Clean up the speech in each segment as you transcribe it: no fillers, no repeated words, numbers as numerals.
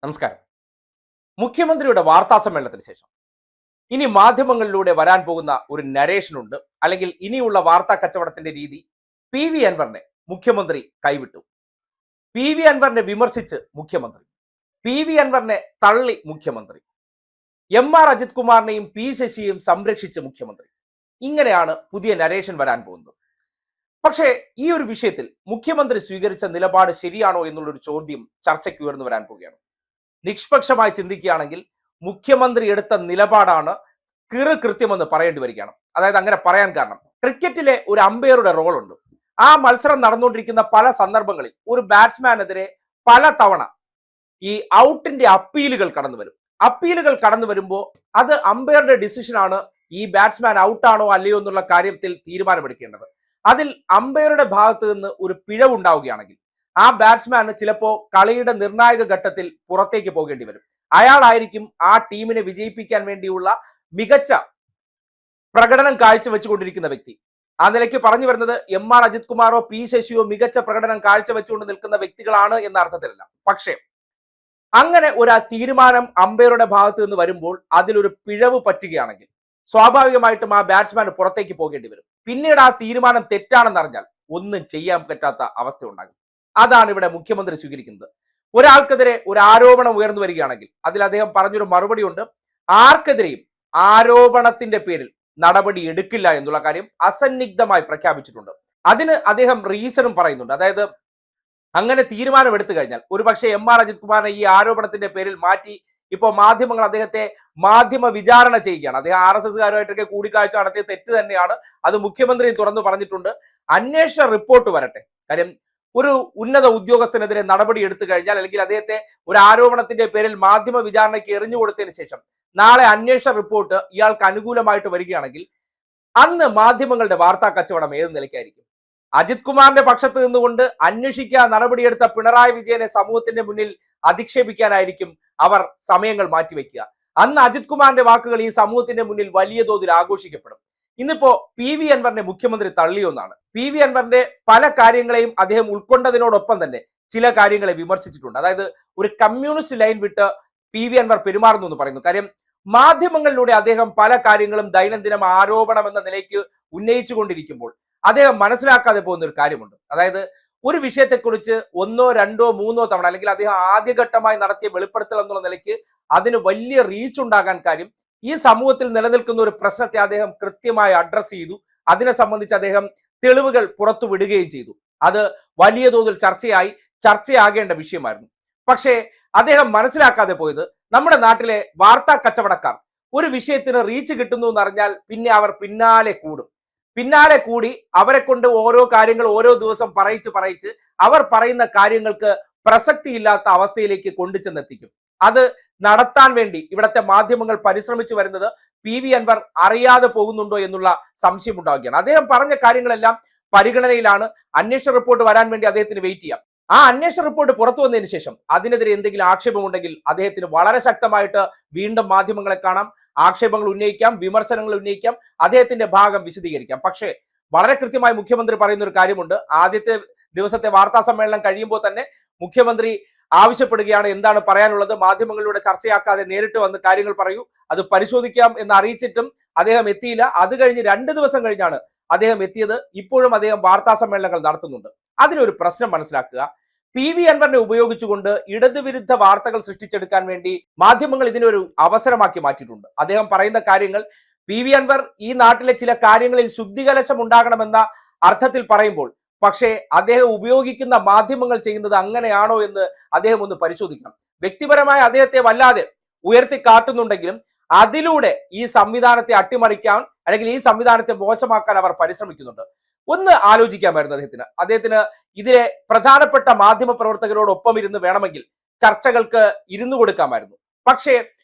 നമസ്കാരം. മുഖ്യമന്ത്രിയുടെ വാർത്താ സമ്മേളനത്തിന് ശേഷം ഇനി മാധ്യമങ്ങളിലൂടെ വരാൻ പോകുന്ന ഒരു നരേഷൻ ഉണ്ട്, അല്ലെങ്കിൽ ഇനിയുള്ള വാർത്താ കച്ചവടത്തിന്റെ രീതി. പി വി അൻവറിനെ മുഖ്യമന്ത്രി കൈവിട്ടു, പി വി അൻവറിനെ വിമർശിച്ച് മുഖ്യമന്ത്രി, പി വി അൻവറിനെ തള്ളി മുഖ്യമന്ത്രി, എം ആർ അജിത് കുമാറിനെയും പി ശശിയെയും സംരക്ഷിച്ച് മുഖ്യമന്ത്രി. ഇങ്ങനെയാണ് പുതിയ നരേഷൻ വരാൻ പോകുന്നത്. പക്ഷേ ഈ ഒരു വിഷയത്തിൽ മുഖ്യമന്ത്രി സ്വീകരിച്ച നിലപാട് ശരിയാണോ എന്നുള്ളൊരു ചോദ്യം ചർച്ചയ്ക്ക് ഉയർന്നു വരാൻ പോവുകയാണ്. നിഷ്പക്ഷമായി ചിന്തിക്കുകയാണെങ്കിൽ മുഖ്യമന്ത്രി എടുത്ത നിലപാടാണ് കൃത്യമെന്ന് പറയേണ്ടി വരികയാണ്. അതായത് അങ്ങനെ പറയാൻ കാരണം, ക്രിക്കറ്റിലെ ഒരു അമ്പയറുടെ റോളുണ്ട്. ആ മത്സരം നടന്നുകൊണ്ടിരിക്കുന്ന പല സന്ദർഭങ്ങളിൽ ഒരു ബാറ്റ്സ്മാനെതിരെ പല തവണ ഈ ഔട്ടിന്റെ അപ്പീലുകൾ കടന്നു വരും. അപ്പീലുകൾ കടന്നു വരുമ്പോൾ അത് അമ്പയറുടെ ഡിസിഷനാണ് ഈ ബാറ്റ്സ്മാൻ ഔട്ടാണോ അല്ലയോ എന്നുള്ള കാര്യത്തിൽ തീരുമാനമെടുക്കേണ്ടത്. അതിൽ അമ്പയറുടെ ഭാഗത്ത് നിന്ന് ഒരു പിഴവുണ്ടാവുകയാണെങ്കിൽ ആ ബാറ്റ്സ്മാന് ചിലപ്പോൾ കളിയുടെ നിർണായക ഘട്ടത്തിൽ പുറത്തേക്ക് പോകേണ്ടി വരും. അയാളായിരിക്കും ആ ടീമിനെ വിജയിപ്പിക്കാൻ വേണ്ടിയുള്ള മികച്ച പ്രകടനം കാഴ്ചവെച്ചുകൊണ്ടിരിക്കുന്ന വ്യക്തി. ആ നിലയ്ക്ക് പറഞ്ഞു വരുന്നത് എം ആർ അജിത് കുമാറോ പി ശശിയോ മികച്ച പ്രകടനം കാഴ്ചവെച്ചുകൊണ്ട് നിൽക്കുന്ന വ്യക്തികളാണ് എന്ന അർത്ഥത്തിലല്ല. പക്ഷേ അങ്ങനെ ഒരു തീരുമാനം അമ്പയറുടെ ഭാഗത്ത് നിന്ന് വരുമ്പോൾ അതിലൊരു പിഴവ് പറ്റുകയാണെങ്കിൽ സ്വാഭാവികമായിട്ടും ആ ബാറ്റ്സ്മാൻ പുറത്തേക്ക് പോകേണ്ടി വരും. പിന്നീട് ആ തീരുമാനം തെറ്റാണെന്ന് അറിഞ്ഞാൽ ഒന്നും ചെയ്യാൻ പറ്റാത്ത അവസ്ഥ ഉണ്ടാകും. അതാണ് ഇവിടെ മുഖ്യമന്ത്രി സ്വീകരിക്കുന്നത്. ഒരാൾക്കെതിരെ ഒരു ആരോപണം ഉയർന്നു വരികയാണെങ്കിൽ അതിൽ അദ്ദേഹം പറഞ്ഞൊരു മറുപടി ഉണ്ട്. ആർക്കെതിരെയും ആരോപണത്തിന്റെ പേരിൽ നടപടി എടുക്കില്ല എന്നുള്ള കാര്യം അസന്നിഗ്ധമായി പ്രഖ്യാപിച്ചിട്ടുണ്ട്. അതിന് അദ്ദേഹം റീസണും പറയുന്നുണ്ട്. അതായത് അങ്ങനെ തീരുമാനം എടുത്തു കഴിഞ്ഞാൽ ഒരുപക്ഷെ എം ആർ അജിത് കുമാറിനെ ഈ ആരോപണത്തിന്റെ പേരിൽ മാറ്റി ഇപ്പോൾ മാധ്യമങ്ങൾ അദ്ദേഹത്തെ മാധ്യമ വിചാരണ ചെയ്യുകയാണ്. അദ്ദേഹം ആർ എസ് എസ്കാരുമായിട്ടൊക്കെ കൂടിക്കാഴ്ച നടത്തിയ തെറ്റ് തന്നെയാണ്. അത് മുഖ്യമന്ത്രി തുറന്നു പറഞ്ഞിട്ടുണ്ട്. അന്വേഷണ റിപ്പോർട്ട് വരട്ടെ. കാര്യം ഒരു ഉന്നത ഉദ്യോഗസ്ഥനെതിരെ നടപടി എടുത്തു കഴിഞ്ഞാൽ, അല്ലെങ്കിൽ അദ്ദേഹത്തെ ഒരു ആരോപണത്തിന്റെ പേരിൽ മാധ്യമ വിചാരണയ്ക്ക് എറിഞ്ഞു കൊടുത്തതിന് ശേഷം നാളെ അന്വേഷണ റിപ്പോർട്ട് ഇയാൾക്ക് അനുകൂലമായിട്ട് വരികയാണെങ്കിൽ അന്ന് മാധ്യമങ്ങളുടെ വാർത്താ കച്ചവടം ഏത് നിലയ്ക്കായിരിക്കും? അജിത് കുമാറിന്റെ പക്ഷത്ത് നിന്നുകൊണ്ട് അന്വേഷിക്കാൻ നടപടിയെടുത്ത പിണറായി വിജയനെ സമൂഹത്തിന്റെ മുന്നിൽ അധിക്ഷേപിക്കാനായിരിക്കും അവർ സമയങ്ങൾ മാറ്റിവെക്കുക. അന്ന് അജിത് കുമാറിന്റെ വാക്കുകൾ ഈ സമൂഹത്തിന്റെ മുന്നിൽ വലിയ തോതിൽ ആഘോഷിക്കപ്പെടും. ഇന്നിപ്പോ പി വി അൻവറിനെ മുഖ്യമന്ത്രി തള്ളിയൊന്നാണ്. പി വി അൻവറിന്റെ പല കാര്യങ്ങളെയും അദ്ദേഹം ഉൾക്കൊണ്ടതിനോടൊപ്പം തന്നെ ചില കാര്യങ്ങളെ വിമർശിച്ചിട്ടുണ്ട്. അതായത് ഒരു കമ്മ്യൂണിസ്റ്റ് ലൈൻ വിട്ട് പി വി അൻവർ പെരുമാറുന്നു എന്ന് പറയുന്നു. കാര്യം മാധ്യമങ്ങളിലൂടെ അദ്ദേഹം പല കാര്യങ്ങളും ദൈനംദിനം ആരോപണം എന്ന നിലയ്ക്ക് ഉന്നയിച്ചു കൊണ്ടിരിക്കുമ്പോൾ അദ്ദേഹം മനസ്സിലാക്കാതെ പോകുന്ന ഒരു കാര്യമുണ്ട്. അതായത് ഒരു വിഷയത്തെക്കുറിച്ച് ഒന്നോ രണ്ടോ മൂന്നോ തവണ, അല്ലെങ്കിൽ അദ്ദേഹം ആദ്യഘട്ടമായി നടത്തിയ വെളിപ്പെടുത്തൽ എന്നുള്ള നിലയ്ക്ക് അതിന് വലിയ റീച്ച് ഉണ്ടാകാൻ കാര്യം ഈ സമൂഹത്തിൽ നിലനിൽക്കുന്ന ഒരു പ്രശ്നത്തെ അദ്ദേഹം കൃത്യമായി അഡ്രസ് ചെയ്തു. അതിനെ സംബന്ധിച്ച് അദ്ദേഹം തെളിവുകൾ പുറത്തു വിടുകയും ചെയ്തു. അത് വലിയ തോതിൽ ചർച്ചയാകേണ്ട വിഷയമായിരുന്നു. പക്ഷേ അദ്ദേഹം മനസ്സിലാക്കാതെ പോയത്, നമ്മുടെ നാട്ടിലെ വാർത്താ കച്ചവടക്കാർ ഒരു വിഷയത്തിന് റീച്ച് കിട്ടുന്നു എന്നറിഞ്ഞാൽ പിന്നെ അവർ പിന്നാലെ കൂടി അവരെ കൊണ്ട് ഓരോ കാര്യങ്ങൾ ഓരോ ദിവസം പറയിച്ച് അവർ പറയുന്ന കാര്യങ്ങൾക്ക് പ്രസക്തിയില്ലാത്ത അവസ്ഥയിലേക്ക് കൊണ്ടുചെന്നെത്തിക്കും. അത് നടത്താൻ വേണ്ടി ഇവിടുത്തെ മാധ്യമങ്ങൾ പരിശ്രമിച്ചു വരുന്നത് പി വി അൻവർ അറിയാതെ പോകുന്നുണ്ടോ എന്നുള്ള സംശയം ഉണ്ടാവുകയാണ്. അദ്ദേഹം പറഞ്ഞ കാര്യങ്ങളെല്ലാം പരിഗണനയിലാണ്. അന്വേഷണ റിപ്പോർട്ട് വരാൻ വേണ്ടി അദ്ദേഹത്തിന് വെയിറ്റ് ചെയ്യാം. ആ അന്വേഷണ റിപ്പോർട്ട് പുറത്തു വന്നതിന് ശേഷം അതിനെതിരെ എന്തെങ്കിലും ആക്ഷേപമുണ്ടെങ്കിൽ അദ്ദേഹത്തിന് വളരെ ശക്തമായിട്ട് വീണ്ടും മാധ്യമങ്ങളെ കാണാം, ആക്ഷേപങ്ങൾ ഉന്നയിക്കാം, വിമർശനങ്ങൾ ഉന്നയിക്കാം, അദ്ദേഹത്തിന്റെ ഭാഗം വിശദീകരിക്കാം. പക്ഷേ വളരെ കൃത്യമായി മുഖ്യമന്ത്രി പറയുന്ന ഒരു കാര്യമുണ്ട്. ആദ്യത്തെ ദിവസത്തെ വാർത്താ സമ്മേളനം കഴിയുമ്പോൾ തന്നെ മുഖ്യമന്ത്രി ആവശ്യപ്പെടുകയാണ്, എന്താണ് പറയാനുള്ളത്, മാധ്യമങ്ങളിലൂടെ ചർച്ചയാക്കാതെ നേരിട്ട് വന്ന് കാര്യങ്ങൾ പറയൂ, അത് പരിശോധിക്കാം എന്ന് അറിയിച്ചിട്ടും അദ്ദേഹം എത്തിയില്ല. അത് കഴിഞ്ഞ് 2 ദിവസം കഴിഞ്ഞാണ് അദ്ദേഹം എത്തിയത്. ഇപ്പോഴും അദ്ദേഹം വാർത്താ സമ്മേളനങ്ങൾ നടത്തുന്നുണ്ട്. അതിനൊരു പ്രശ്നം മനസ്സിലാക്കുക. പി വി അൻവറിനെ ഉപയോഗിച്ചുകൊണ്ട് ഇടതുവിരുദ്ധ വാർത്തകൾ സൃഷ്ടിച്ചെടുക്കാൻ വേണ്ടി മാധ്യമങ്ങൾ ഇതിനൊരു അവസരമാക്കി മാറ്റിയിട്ടുണ്ട്. അദ്ദേഹം പറയുന്ന കാര്യങ്ങൾ പി വി അൻവർ ഈ നാട്ടിലെ ചില കാര്യങ്ങളിൽ ശുദ്ധികലശം ഉണ്ടാകണമെന്ന അർത്ഥത്തിൽ പറയുമ്പോൾ, പക്ഷേ അദ്ദേഹം ഉപയോഗിക്കുന്ന മാധ്യമങ്ങൾ ചെയ്യുന്നത് അങ്ങനെയാണോ എന്ന് അദ്ദേഹം ഒന്ന് പരിശോധിക്കണം. വ്യക്തിപരമായ അദ്ദേഹത്തെ വല്ലാതെ ഉയർത്തി കാട്ടുന്നുണ്ടെങ്കിലും അതിലൂടെ ഈ സംവിധാനത്തെ അട്ടിമറിക്കാൻ, അല്ലെങ്കിൽ ഈ സംവിധാനത്തെ മോശമാക്കാൻ അവർ പരിശ്രമിക്കുന്നുണ്ട്. ഒന്ന് ആലോചിക്കാമായിരുന്നു അദ്ദേഹത്തിന് ഇതിലെ പ്രധാനപ്പെട്ട മാധ്യമ പ്രവർത്തകരോടൊപ്പം ഇരുന്ന് വേണമെങ്കിൽ ചർച്ചകൾക്ക് ഇരുന്നു കൊടുക്കാമായിരുന്നു. പക്ഷേ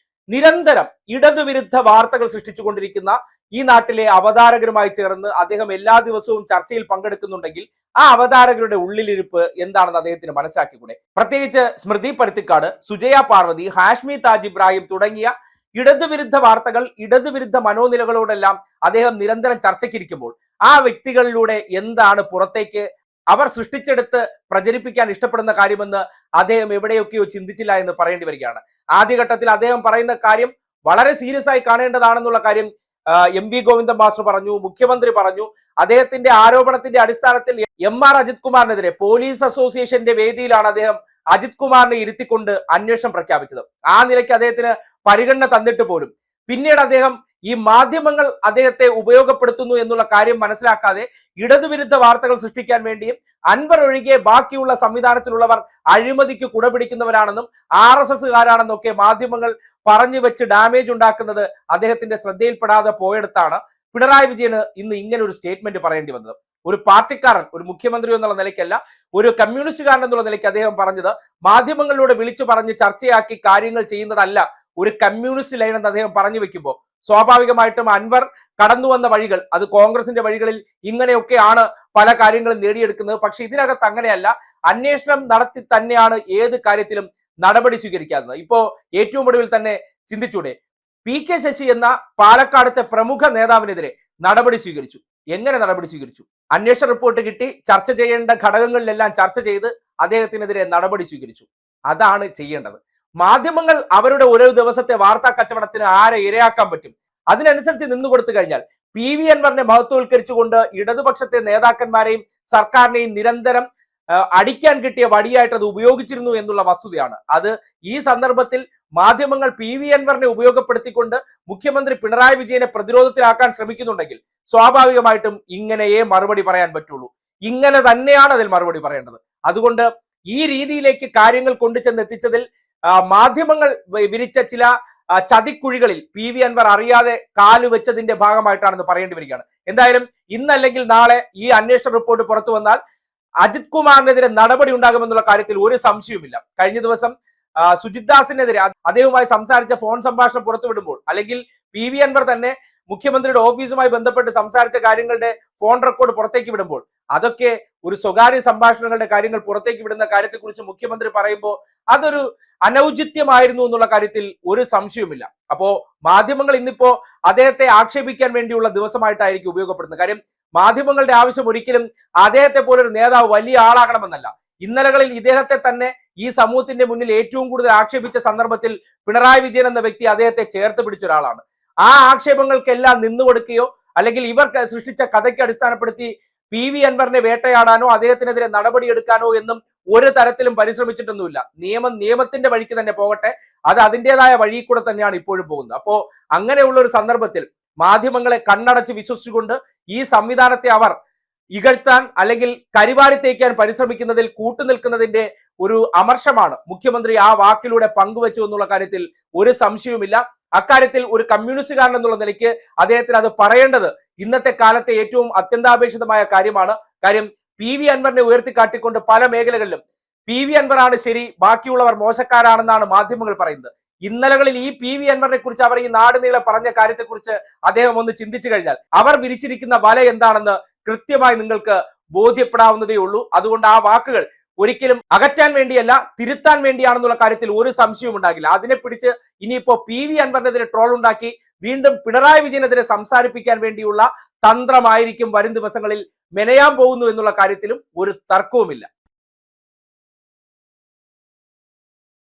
നിരന്തരം ഇടതുവിരുദ്ധ വാർത്തകൾ സൃഷ്ടിച്ചുകൊണ്ടിരിക്കുന്ന ഈ നാട്ടിലെ അവതാരകരുമായി ചേർന്ന് അദ്ദേഹം എല്ലാ ദിവസവും ചർച്ചയിൽ പങ്കെടുക്കുന്നുണ്ടെങ്കിൽ ആ അവതാരകരുടെ ഉള്ളിലിരിപ്പ് എന്താണെന്ന് അദ്ദേഹത്തിന് മനസ്സിലാക്കിക്കൂടെ? പ്രത്യേകിച്ച് സ്മൃതി പരുത്തിക്കാട്, സുജയ പാർവതി, ഹാഷ്മി താജ് ഇബ്രാഹിം തുടങ്ങിയ ഇടതുവിരുദ്ധ വാർത്തകൾ, ഇടതുവിരുദ്ധ മനോനിലകളോടെല്ലാം അദ്ദേഹം നിരന്തരം ചർച്ചയ്ക്കിരിക്കുമ്പോൾ ആ വ്യക്തികളിലൂടെ എന്താണ് പുറത്തേക്ക് അവർ സൃഷ്ടിച്ചെടുത്ത് പ്രചരിപ്പിക്കാൻ ഇഷ്ടപ്പെടുന്ന കാര്യമെന്ന് അദ്ദേഹം എവിടെയൊക്കെയോ ചിന്തിച്ചില്ല എന്ന് പറയേണ്ടി വരികയാണ്. ആദ്യഘട്ടത്തിൽ അദ്ദേഹം പറയുന്ന കാര്യം വളരെ സീരിയസ് ആയി കാണേണ്ടതാണെന്നുള്ള കാര്യം എം.വി. ഗോവിന്ദൻ മാസ്റ്റർ പറഞ്ഞു, മുഖ്യമന്ത്രി പറഞ്ഞു. അദ്ദേഹത്തിന്റെ ആരോപണത്തിന്റെ അടിസ്ഥാനത്തിൽ എം.ആർ. അജിത് കുമാറിനെതിരെ പോലീസ് അസോസിയേഷന്റെ വേദിയിലാണ് അദ്ദേഹം അജിത് കുമാറിനെ ഇരുത്തിക്കൊണ്ട് അന്വേഷണം പ്രഖ്യാപിച്ചത്. ആ നിലയ്ക്ക് അദ്ദേഹത്തിന് പരിഗണന തന്നിട്ട് പോലും പിന്നീട് അദ്ദേഹം ഈ മാധ്യമങ്ങൾ അദ്ദേഹത്തെ ഉപയോഗപ്പെടുത്തുന്നു എന്നുള്ള കാര്യം മനസ്സിലാക്കാതെ ഇടതുവിരുദ്ധ വാർത്തകൾ സൃഷ്ടിക്കാൻ വേണ്ടിയും അൻവർ ഒഴികെ ബാക്കിയുള്ള സംവിധാനത്തിലുള്ളവർ അഴിമതിക്ക് കുടപിടിക്കുന്നവരാണെന്നും RSSകാരാണെന്നും ഒക്കെ മാധ്യമങ്ങൾ പറഞ്ഞു വെച്ച് ഡാമേജ് ഉണ്ടാക്കുന്നത് അദ്ദേഹത്തിന്റെ ശ്രദ്ധയിൽപ്പെടാതെ പോയെടുത്താണ് പിണറായി വിജയന് ഇന്ന് ഇങ്ങനെ ഒരു സ്റ്റേറ്റ്മെന്റ് പറയേണ്ടി വന്നത്. ഒരു പാർട്ടിക്കാരൻ, ഒരു മുഖ്യമന്ത്രി എന്നുള്ള നിലയ്ക്കല്ല, ഒരു കമ്മ്യൂണിസ്റ്റുകാരൻ എന്നുള്ള നിലയ്ക്ക് അദ്ദേഹം പറഞ്ഞത് മാധ്യമങ്ങളിലൂടെ വിളിച്ചു പറഞ്ഞ് ചർച്ചയാക്കി കാര്യങ്ങൾ ചെയ്യുന്നതല്ല ഒരു കമ്മ്യൂണിസ്റ്റ് ലൈൻ എന്ന് അദ്ദേഹം പറഞ്ഞു വെക്കുമ്പോൾ സ്വാഭാവികമായിട്ടും അൻവർ കടന്നു വന്ന വഴികൾ, അത് കോൺഗ്രസിന്റെ വഴികളിൽ ഇങ്ങനെയൊക്കെയാണ് പല കാര്യങ്ങളും നേടിയെടുക്കുന്നത്. പക്ഷെ ഇതിനകത്ത് അങ്ങനെയല്ല. അന്വേഷണം നടത്തി തന്നെയാണ് ഏത് കാര്യത്തിലും നടപടി സ്വീകരിക്കാറുള്ളത്. ഇപ്പോ ഏറ്റവും ഒടുവിൽ തന്നെ ചിന്തിച്ചൂടെ, PK ശശി എന്ന പാലക്കാടത്തെ പ്രമുഖ നേതാവിനെതിരെ നടപടി സ്വീകരിച്ചു. എങ്ങനെ നടപടി സ്വീകരിച്ചു? അന്വേഷണ റിപ്പോർട്ട് കിട്ടി, ചർച്ച ചെയ്യേണ്ട ഘടകങ്ങളിലെല്ലാം ചർച്ച ചെയ്ത് അദ്ദേഹത്തിനെതിരെ നടപടി സ്വീകരിച്ചു. അതാണ് ചെയ്യേണ്ടത്. മാധ്യമങ്ങൾ അവരുടെ ഓരോ ദിവസത്തെ വാർത്താ കച്ചവടത്തിന് ആരെ ഇരയാക്കാൻ പറ്റും അതിനനുസരിച്ച് നിന്നു കൊടുത്തു കഴിഞ്ഞാൽ PV അൻവറിനെ മഹത്വവൽക്കരിച്ചുകൊണ്ട് ഇടതുപക്ഷത്തെ നേതാക്കന്മാരെയും സർക്കാരിനെയും നിരന്തരം അടിക്കാൻ കിട്ടിയ വടിയായിട്ട് അത് ഉപയോഗിച്ചിരുന്നു എന്നുള്ള വസ്തുതയാണ്. അത് ഈ സന്ദർഭത്തിൽ മാധ്യമങ്ങൾ PV അൻവറിനെ ഉപയോഗപ്പെടുത്തിക്കൊണ്ട് മുഖ്യമന്ത്രി പിണറായി വിജയനെ പ്രതിരോധത്തിലാക്കാൻ ശ്രമിക്കുന്നുണ്ടെങ്കിൽ സ്വാഭാവികമായിട്ടും ഇങ്ങനെയേ മറുപടി പറയാൻ പറ്റുള്ളൂ. ഇങ്ങനെ തന്നെയാണ് അതിൽ മറുപടി പറയേണ്ടത്. അതുകൊണ്ട് ഈ രീതിയിലേക്ക് കാര്യങ്ങൾ കൊണ്ടുചെന്ന് എത്തിച്ചതിൽ മാധ്യമങ്ങൾ വിരിച്ച ചില ചതിക്കുഴികളിൽ PV അൻവർ അറിയാതെ കാലുവെച്ചതിന്റെ ഭാഗമായിട്ടാണെന്ന് പറയേണ്ടി വരികയാണ്. എന്തായാലും ഇന്നല്ലെങ്കിൽ നാളെ ഈ അന്വേഷണ റിപ്പോർട്ട് പുറത്തു വന്നാൽ അജിത് കുമാറിനെതിരെ നടപടി ഉണ്ടാകുമെന്നുള്ള കാര്യത്തിൽ ഒരു സംശയവുമില്ല. കഴിഞ്ഞ ദിവസം സുജിത് ദാസിനെതിരെ അദ്ദേഹവുമായി സംസാരിച്ച ഫോൺ സംഭാഷണം പുറത്തുവിടുമ്പോൾ, അല്ലെങ്കിൽ PV അൻവർ തന്നെ മുഖ്യമന്ത്രിയുടെ ഓഫീസുമായി ബന്ധപ്പെട്ട് സംസാരിച്ച കാര്യങ്ങളുടെ ഫോൺ റെക്കോർഡ് പുറത്തേക്ക് വിടുമ്പോൾ, അതൊക്കെ ഒരു സ്വകാര്യ സംഭാഷണങ്ങളുടെ കാര്യങ്ങൾ പുറത്തേക്ക് വിടുന്ന കാര്യത്തെക്കുറിച്ച് മുഖ്യമന്ത്രി പറയുമ്പോൾ അതൊരു അനൗചിത്യമായിരുന്നു എന്നുള്ള കാര്യത്തിൽ ഒരു സംശയവുമില്ല. അപ്പോ മാധ്യമങ്ങൾ ഇന്നിപ്പോ അദ്ദേഹത്തെ ആക്ഷേപിക്കാൻ വേണ്ടിയുള്ള ദിവസമായിട്ടായിരിക്കും ഉപയോഗപ്പെടുന്നത്. കാര്യം മാധ്യമങ്ങളുടെ ആവശ്യം ഒരിക്കലും അദ്ദേഹത്തെ പോലൊരു നേതാവ് വലിയ ആളാകണമെന്നല്ല. ഇന്നലകളിൽ ഇദ്ദേഹത്തെ തന്നെ ഈ സമൂഹത്തിന്റെ മുന്നിൽ ഏറ്റവും കൂടുതൽ ആക്ഷേപിച്ച സന്ദർഭത്തിൽ പിണറായി വിജയൻ എന്ന വ്യക്തി അദ്ദേഹത്തെ ചേർത്ത് പിടിച്ച ഒരാളാണ്. ആ ആക്ഷേപങ്ങൾക്കെല്ലാം നിന്നുകൊടുക്കുകയോ അല്ലെങ്കിൽ ഇവർ സൃഷ്ടിച്ച കഥയ്ക്ക് അടിസ്ഥാനപ്പെടുത്തി PV അൻവറിനെ വേട്ടയാടാനോ അദ്ദേഹത്തിനെതിരെ നടപടിയെടുക്കാനോ എന്നും ഒരു തരത്തിലും പരിശ്രമിച്ചിട്ടൊന്നുമില്ല. നിയമം നിയമത്തിന്റെ വഴിക്ക് തന്നെ പോകട്ടെ, അത് അതിൻ്റെതായ വഴിയിൽ കൂടെ തന്നെയാണ് ഇപ്പോഴും പോകുന്നത്. അപ്പോ അങ്ങനെയുള്ള ഒരു സന്ദർഭത്തിൽ മാധ്യമങ്ങളെ കണ്ണടച്ച് വിശ്വസിച്ചുകൊണ്ട് ഈ സംവിധാനത്തെ അവർ ഇകഴ്ത്താൻ അല്ലെങ്കിൽ കരിവാരി തേക്കാൻ പരിശ്രമിക്കുന്നതിൽ കൂട്ടുനിൽക്കുന്നതിന്റെ ഒരു അമർഷമാണ് മുഖ്യമന്ത്രി ആ വാക്കിലൂടെ പങ്കുവച്ചു എന്നുള്ള കാര്യത്തിൽ ഒരു സംശയവുമില്ല. അക്കാര്യത്തിൽ ഒരു കമ്മ്യൂണിസ്റ്റുകാരൻ എന്നുള്ള നിലയ്ക്ക് അദ്ദേഹത്തിന് അത് പറയേണ്ടത് ഇന്നത്തെ കാലത്തെ ഏറ്റവും അത്യന്താപേക്ഷിതമായ കാര്യമാണ്. കാര്യം PV അൻവറിനെ ഉയർത്തിക്കാട്ടിക്കൊണ്ട് പല മേഖലകളിലും PV അൻവറാണ് ശരി, ബാക്കിയുള്ളവർ മോശക്കാരാണെന്നാണ് മാധ്യമങ്ങൾ പറയുന്നത്. ഇന്നലകളിൽ ഈ PV അൻവറിനെ കുറിച്ച് അവർ ഈ നാട് നീളെ പറഞ്ഞ കാര്യത്തെക്കുറിച്ച് അദ്ദേഹം ഒന്ന് ചിന്തിച്ചു കഴിഞ്ഞാൽ അവർ വിരിച്ചിരിക്കുന്ന വല എന്താണെന്ന് കൃത്യമായി നിങ്ങൾക്ക് ബോധ്യപ്പെടാവുന്നതേ ഉള്ളൂ. അതുകൊണ്ട് ആ വാക്കുകൾ ഒരിക്കലും അകറ്റാൻ വേണ്ടിയല്ല, തിരുത്താൻ വേണ്ടിയാണെന്നുള്ള കാര്യത്തിൽ ഒരു സംശയവും ഉണ്ടാകില്ല. അതിനെ പിടിച്ച് ഇനിയിപ്പോ PV അൻവറിനെതിരെ ട്രോൾ ഉണ്ടാക്കി വീണ്ടും പിണറായി വിജയനെതിരെ സംസാരിപ്പിക്കാൻ വേണ്ടിയുള്ള തന്ത്രമായിരിക്കും വരും ദിവസങ്ങളിൽ മെനയാൻ പോകുന്നു എന്നുള്ള കാര്യത്തിലും ഒരു തർക്കവുമില്ല.